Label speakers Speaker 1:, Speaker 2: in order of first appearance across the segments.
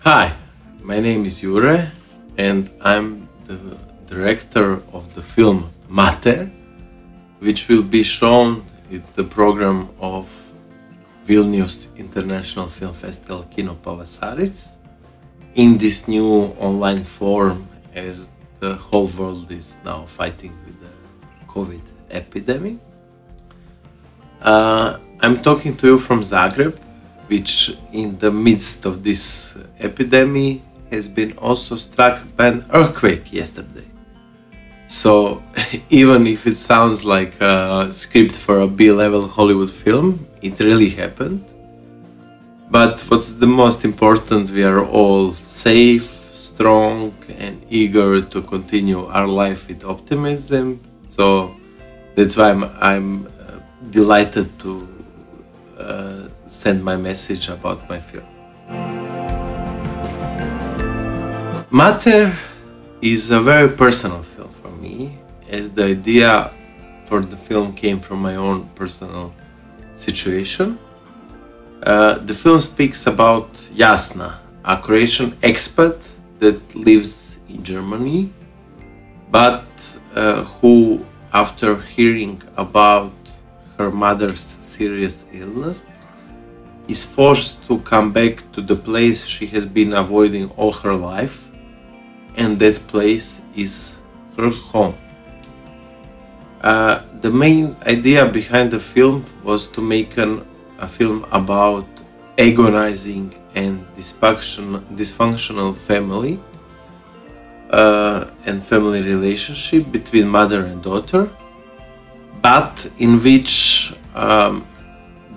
Speaker 1: Hi, my name is Jure and I'm the director of the film Matriarchė, which will be shown in the program of Vilnius International Film Festival Kino Pavasaris in this new online form, as the whole world is now fighting with the COVID epidemic. I'm talking to you from Zagreb, which in the midst of this epidemic has been also struck by an earthquake yesterday. So even if it sounds like a script for a B-level Hollywood film, it really happened. But what's the most important, we are all safe, strong and eager to continue our life with optimism. So that's why I'm delighted to send my message about my film. Mater is a very personal film for me, as the idea for the film came from my own personal situation. The film speaks about Jasna, a Croatian expat that lives in Germany, but who, after hearing about her mother's serious illness, is forced to come back to the place she has been avoiding all her life, and that place is her home. The main idea behind the film was to make a film about agonizing and dysfunctional family and family relationship between mother and daughter, but in which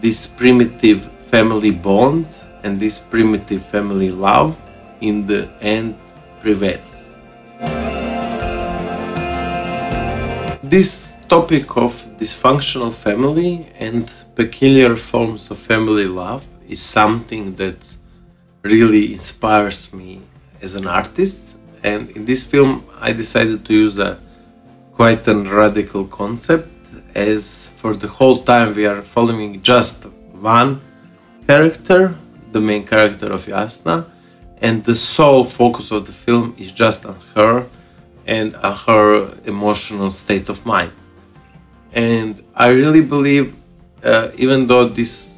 Speaker 1: this primitive family bond and this primitive family love in the end prevails. This topic of dysfunctional family and peculiar forms of family love is something that really inspires me as an artist, and in this film I decided to use a quite a radical concept, as for the whole time we are following just one character, the main character of Jasna, and the sole focus of the film is just on her and on her emotional state of mind. And I really believe, even though this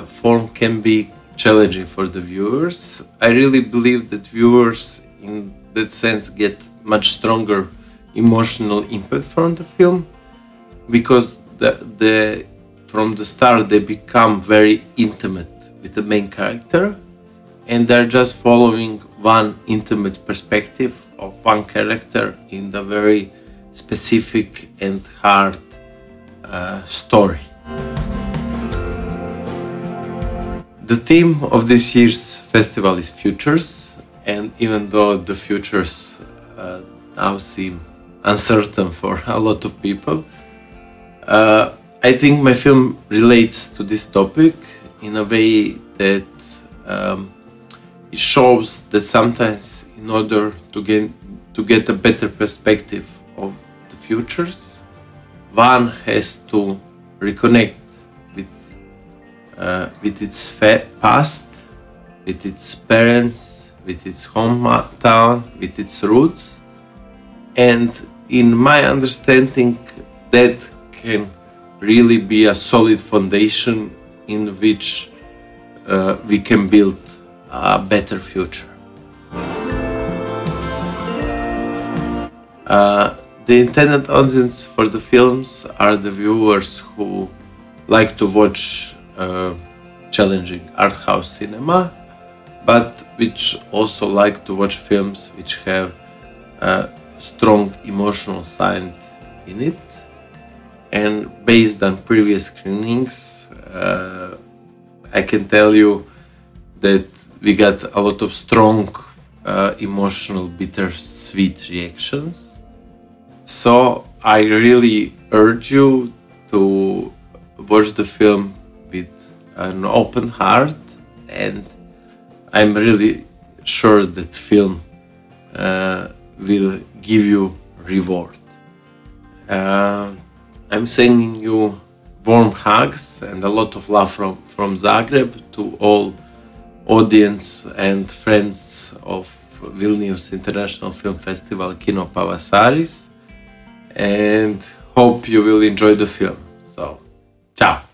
Speaker 1: form can be challenging for the viewers, I really believe that viewers in that sense get much stronger emotional impact from the film, because from the start they become very intimate with the main character, and they're just following one intimate perspective of one character in the very specific and hard story. The theme of this year's festival is futures, and even though the futures now seem uncertain for a lot of people, I think my film relates to this topic in a way that it shows that sometimes in order to get a better perspective of the futures, one has to reconnect with its past, with its parents, with its hometown, with its roots. And in my understanding, that can really be a solid foundation in which we can build a better future. The intended audience for the films are the viewers who like to watch challenging art house cinema, but which also like to watch films which have a strong emotional side in it. And based on previous screenings, I can tell you that we got a lot of strong emotional, bittersweet reactions. So I really urge you to watch the film with an open heart, and I'm really sure that film will give you reward. I'm sending you warm hugs and a lot of love from Zagreb to all audience and friends of Vilnius International Film Festival Kino Pavasaris, and hope you will enjoy the film. So, ciao!